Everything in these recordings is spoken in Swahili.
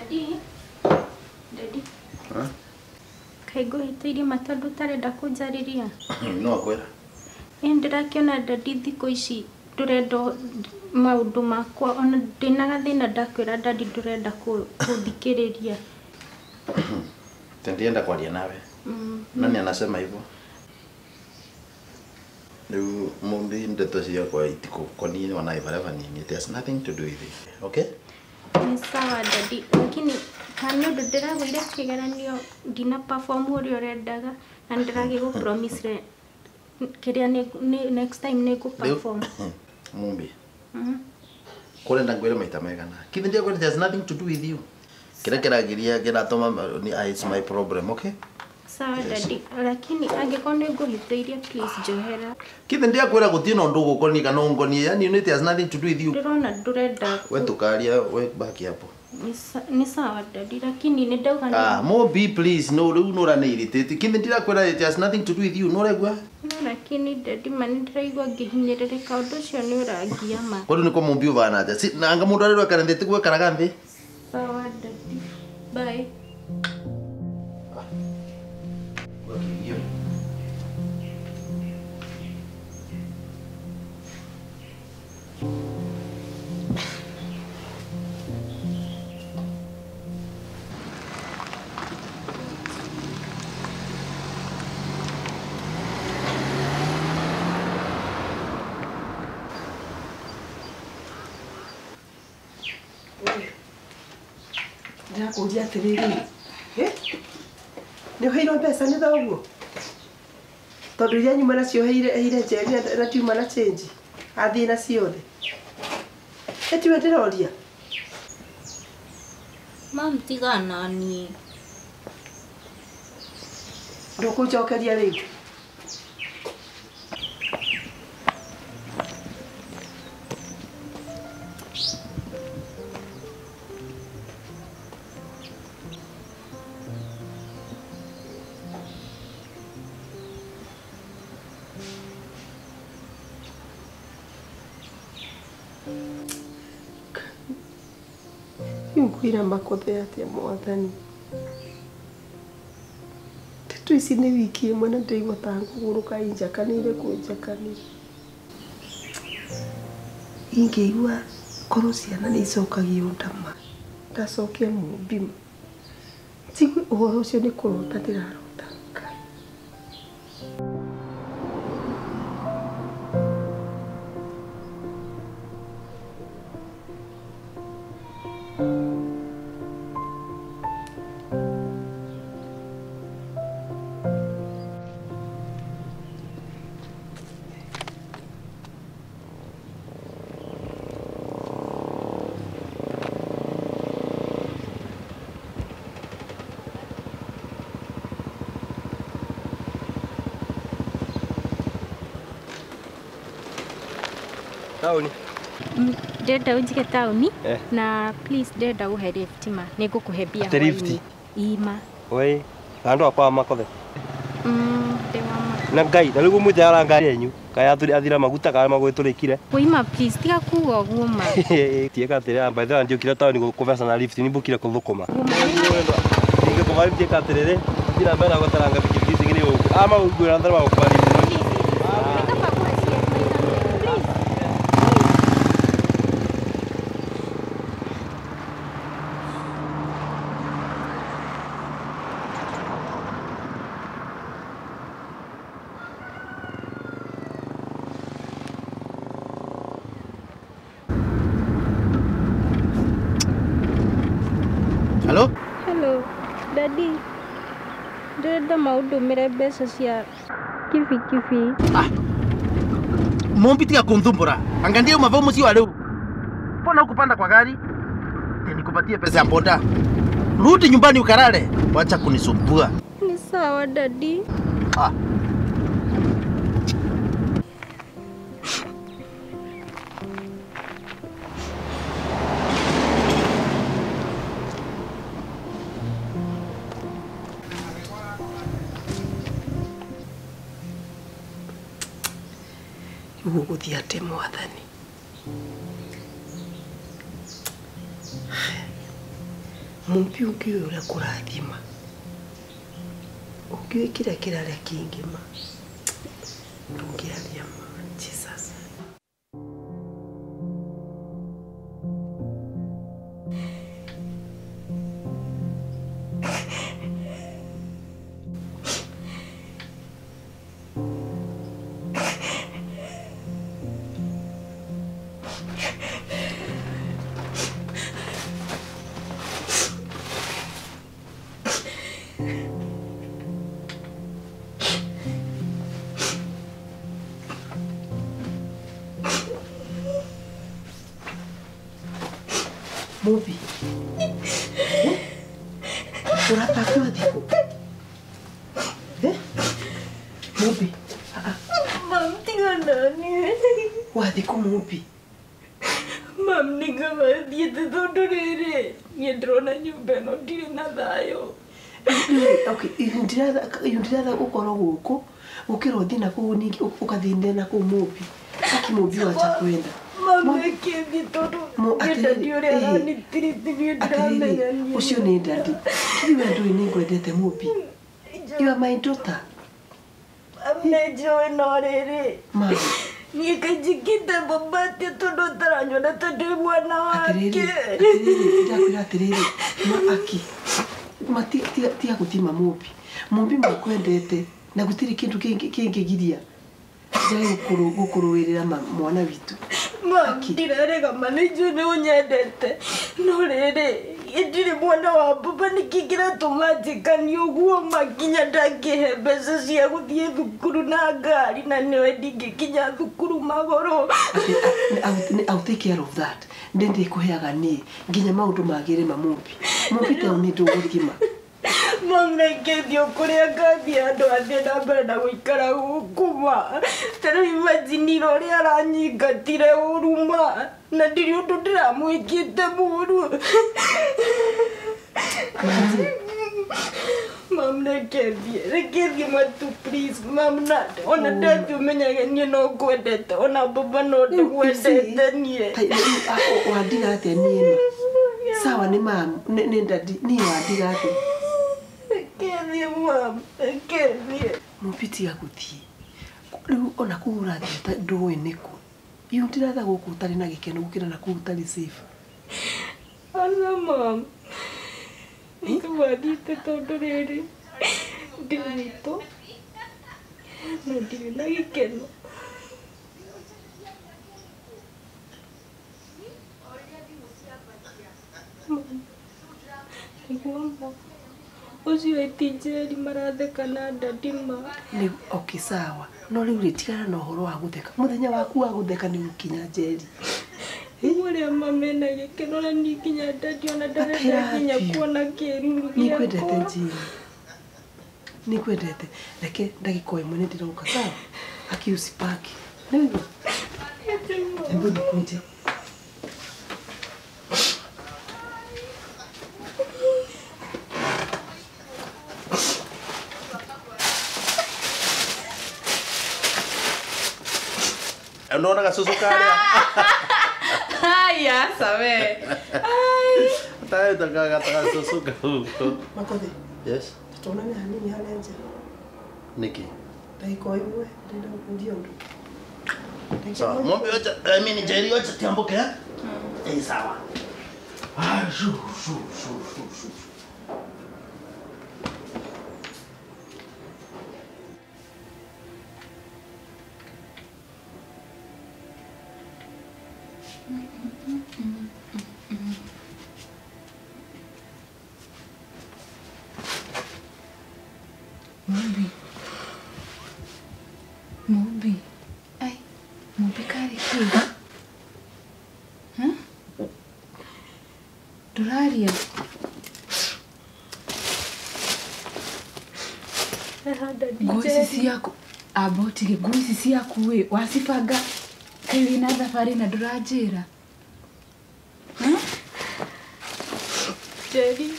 Daddy. Huh? Kaigo hitiri matondu tarenda kunjariria. No kwera. Ndirakiona Daddy thiko ici ndurenda maundu makwa ona ndina gathina ndakwira Daddy ndurenda kuthikiriria. Tendienda kwaria nawe. Nani anasema hivyo? Ndio mumbi ndeto cia kwa itiko konini wanaivareva nini. It has nothing to do with it. Okay? Ni sawa Daddy, lakini kanu ndiragwire kigeranio ndina perform uri urendaga na ndiragi go promise kiria next time nego perform. Mumbi. Kurenda ngwire maita megana. Kithi ndia kwenda, there's nothing to do with you. Kira kiragiria kiratoma it's my problem, okay? Sawa Daddy, lakini angekone nguhithiria please johera. Kithi ndia kwira gutino ndu gukoni kana ngoni, yani it has nothing to do with you. Ndirona ndurenda. We tukaria we baki hapo. Ni sawa Daddy, lakini ni ndauga Mobi please, no ra ni irritate. Kithi ndira kwira it has nothing to do with you, no regwa. No, lakini Daddy man ndiraigwa ngihinyerereka undu cio ni urangia ma. Kodu niko mumbi uvana aja. Si nanga mundu arirwa karendete gwe karaga nthi. Sawa Daddy. Bye. Ndia kuria atiriri. Ni uheirwo mbeca ni thoguo. Tondu iria nyuma nacio heire njeri na tiuma na change. Athie na ciothe. Etiwe ndiroria. Mam tigana ni. Ndukunjokeria ringi. Nkwira makothe atia mwathani. Tetu ici ni wiki imwe na ndaigua ta nguguruka injakanire kunjakanire. Ingeigua korwo ciana ni icokagia ndama. Ndacokia mumbi. Tigwe uhoro ucio ni kurota ndirarota. Tauni. Ndenda unjike tauni na please ndenda uhe lift ma nigukuhe bia hwaini. Lift? Ima. Oi, kandu akwa makothe. Ndewama. Na ngai, na rigu mujara ngari yenyu. Kaya athira maguta kana magwiturikire. Kuima please tiga kuga uguo ma. Tieka tere by the way ndio tauni kuvesa na lift ni bukira kuthukuma. Ninge kuvari tieka tere. Tira mbera gotaranga pikipiki ngine ugu. Ama ugu na ndara wa kuvari. Hello? Hello, Daddy. Ndenda maundumire mbeca cia kibikibi. Mumbi tiga kunthumbura. Angalia mavamu sio leo. Mbona ukupanda kwa gari? Nikupatie pesa ya boda. Rudi nyumbani ukarare. Wacha kunisumbua. Ni sawa Daddy. Guguthia ate mwathani. Mumpi ukiura kurathima. Ukiwikira kirare kingima. Ndungiaria ma Jesus. Mubi. Urapaki wadiko. Mubi. Mam, tinggal nani. Wadiko mubi. Mam, tinggal dia tu dorere. Ni drona nyumbeno dia nadayo. Okay, yundirada ukoro guko. Ukiro dina ku niki ukathinde na ku mubi. Aki mubi wacha kwenda. Mama kebi todo. Dia diore ani tiri drama yani. Ucio ni dadi. Kiwi wendo ni ngwendete mubi. You are my daughter. Amejo norere. Mama. Ni kajikita babate todo taranyo na todo mwana wake. Atiriri. Ma aki. Ma tia kutima mubi. Mubi mwakwendete na gutiri kindu kingigiria. Jai gukuruwirira mwana witu. Ma ndirarega manejo ne unyendete. Norere. Idiri mwana wa baba nikigira tumajikani uguo makinya ndakihe mbeca cia guthie thukuru na ngari na niwe ndingikinya thukuru magoro. I'll take care of that. Ndende kuheaga ni nginya maundu magire mamubi. Mubi ta ni nduguthima. Mamekethio kuria ngathi andu athie na mbere na guikara gukuma. Tara imagine uria aranyingatire uruma na ndiri undu ndiramwikite muru. Mam, rekethie matu please. Mam, ona ndathi umenyage nie no ngwendete ona baba no ndugwendete nie. Wandiga atia ni sawa ni mam ni ndadi ni wandiga atia. Rekethie mam, rekethie. Mupiti aguthie. Riu ona kuura thita nduwe niku. Yundiratha guku utari na gikeno gukira na kuutari safe. Ana mam. Nikuwadite tondu riri. Ndito. Na ndiri na gikeno. Nikuamba. Ucio etijeri maratheka na ndadima. Ni okay sawa. No riu ritigana na uhoro wa gutheka. Muthenya waku wa gutheka ni gukinya jeri. Uria mamena gikeno na nikinya ndadi ona ndarenda kinya kuona kiruru giakwa. Nikwendete njini. Nikwendete. Reke ndagiko imwe ndiroka sawa. Aki usipaki. Ndio. Hebu nikuje. Unaona kasusu kale? Haya, sabe. Ai. Hata taka susu kale. Makothe. Yes. Tutonane hanini hali nje. Niki. Ndagiko imwe ndenda ndio ndo. Sawa. Mombe acha mimi ni Jerry acha tiambuke. Sawa. Shu. Mubi. Ai, mubi kari ki. Duraria. Gosi siaku abotige gosi siaku we wasifanga kai na safari na durajira. Jerry,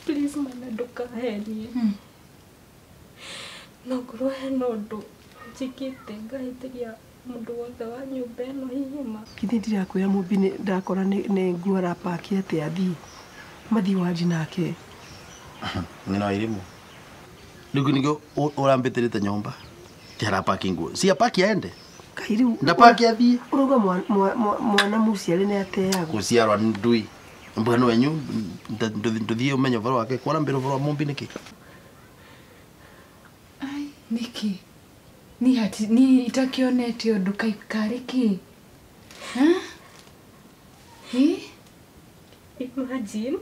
please mana doka heni. No kurohe nondo. Chikite ngahitiria mundu wothe wa nyumba ino hihima. Kithi ndirakwira mubi ndakora ne nguara paki ate athi. Mathi waji nake. Nina elimu. Niko urambeterete nyumba. Tera parking go. Si apaki aende. Kairi. Ndapaki athie. Uruga mwana muciari ne ateaga. Kuciarwa ndui. Mbona wenyu nduthie umenye varo wake kwara mbere varo mumbi niki. Ai, niki. Ni itakionete undu kariki. Imagine.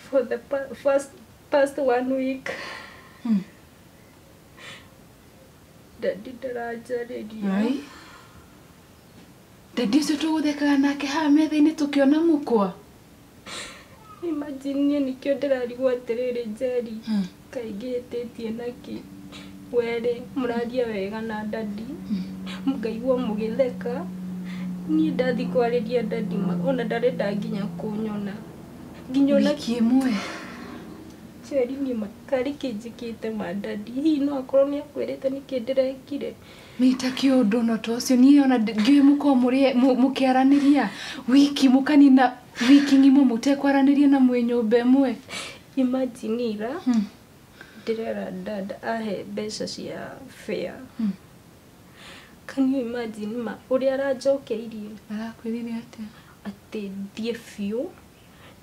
For the past 1 week. Daddy ndarajarĩria. Ai. Daddy ũcio tũgũthekaga nake haha metha-inĩ tũkĩona mũkwa. Imagine niĩ nĩkĩo ndĩrarigwo atĩrĩrĩ Njeri. Kaingĩ ĩtĩtie naki. Were mũraria wega na Daddy. Mũkaigua mũgĩtheka. Niĩ ndathi kwarĩria Daddy ona ndarenda nginya kũnyona. Nginya ona Kimwe. Njeri niĩ kari kĩnjĩkĩte ma Daddy. Hihi no akorwo nĩ akwĩrĩte nĩkĩ ndĩrekire. Nĩtakĩ ũndũ no ta ũcio niĩ ona ngĩũĩ mũkorwo mũkĩaranĩria wiki mũkanina wiki ng'ima mũtekwaranĩria na mwĩ nyũmba ĩmwe. Imagine ira ndĩrera dad ahe mbeca cia fare. Can you imagine ma ũrĩa aranjokeirie? Arakwĩrire atĩa? Atĩ thiĩ biũ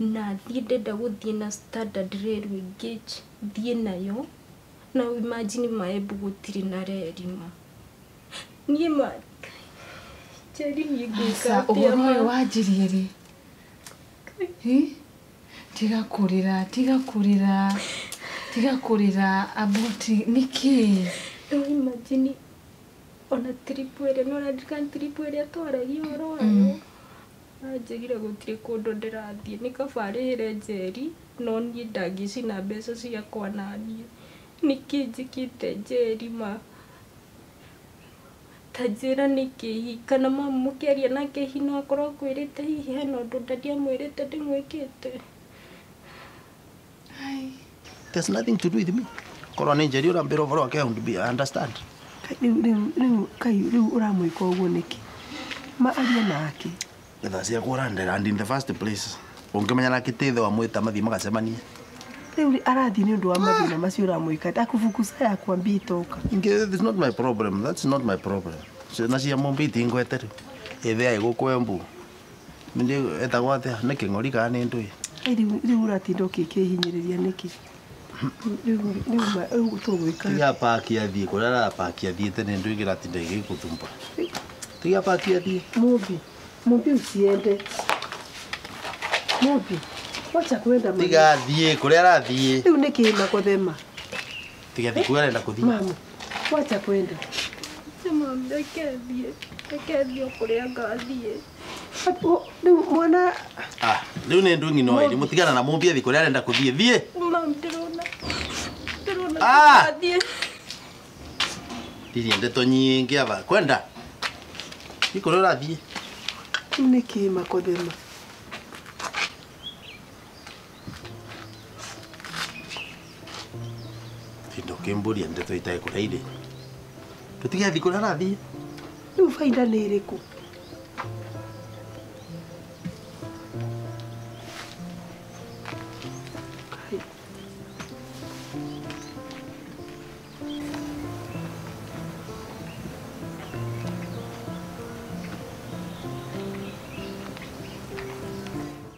na thiĩ ndenda gũthiĩ na standard railway gauge thiĩ nayo. Na imagine Maembu gũtirĩ na reri ma. Niĩ ma Njeri niĩ ngwĩka atĩa? Ũhoro ũyũ wanjirie rĩ? Tiga kũrĩra aboti nĩkĩ? Imagine ona trip ĩrĩa no ũrandikana trip ĩrĩa twaragia ũhoro wayo. Anjĩgire gũtirĩ kũndũ ndĩrathiĩ nĩ kaba arĩhĩre Njeri no niĩ ndangĩcina mbeca ciakwa na niĩ. Nĩkĩ njĩkĩte Njeri ma? Ta njĩra nĩkĩ hihi kana mama mũkĩaria nake hihi no akorwo akwĩrĩte hihi hena ũndũ Daddy amwĩrĩte ndĩmwĩkĩte. There's nothing to do with me. Korwo nĩ Njeri ũrambĩra ũhoro wake I understand. Rĩu ũramwĩka ũguo nĩkĩ? Ma aria nake. Tha ciakwa ũrandera and in the first place. Ũngĩmenya nake tĩthe wa mwĩta mathi magacemania. Rĩu arathiĩ nĩ ũndũ wa mathĩna macio ũramwĩka. Ndakubukuca yakwambia itoka. It's not my problem. That's not my problem. Ciana cia mũmbi itingwete rĩu. Ĩthĩa ĩgũkũ Embu. Nĩ etagwo atĩa nĩ kĩng'ori kana nĩ ndũĩ. Rĩu ũratinda ũkĩhinyĩrĩria nĩkĩ? Rĩu tũgwĩka. Tiga paki athiĩ kũrĩa arapaki athiĩte nĩ ndũĩ gĩratinda igĩgũthumba. Tiga paki athiĩ. Mũmbi usiende. Mũmbi. Wacha kwenda mama. Tiga athiĩ kũrĩa arathiĩ. Rĩu nĩkĩ Makothema? Tiga athiĩ kũrĩa arenda gũthiĩ. Mama. Wacha kwenda. Mama ndakathiĩ kũrĩa ngathiĩ. Rĩu mwana. Rĩu nĩ ndũng'i no ĩrĩ mũtigana na mũmbi athiĩ kũrĩa arenda gũthiĩ. Thiĩ. Mama ndĩrona ngathiĩ. Ndiri ndeto nyingĩ ava kwenda. Thiĩ kũrĩa ũrathiĩ. Nĩkĩ Makothema? Ndokĩmbũria ndeto itarĩ kũrĩa irĩ. Tũtige athiĩ kũrĩa arathiĩ. Rĩu faida nĩ ĩrĩkũ?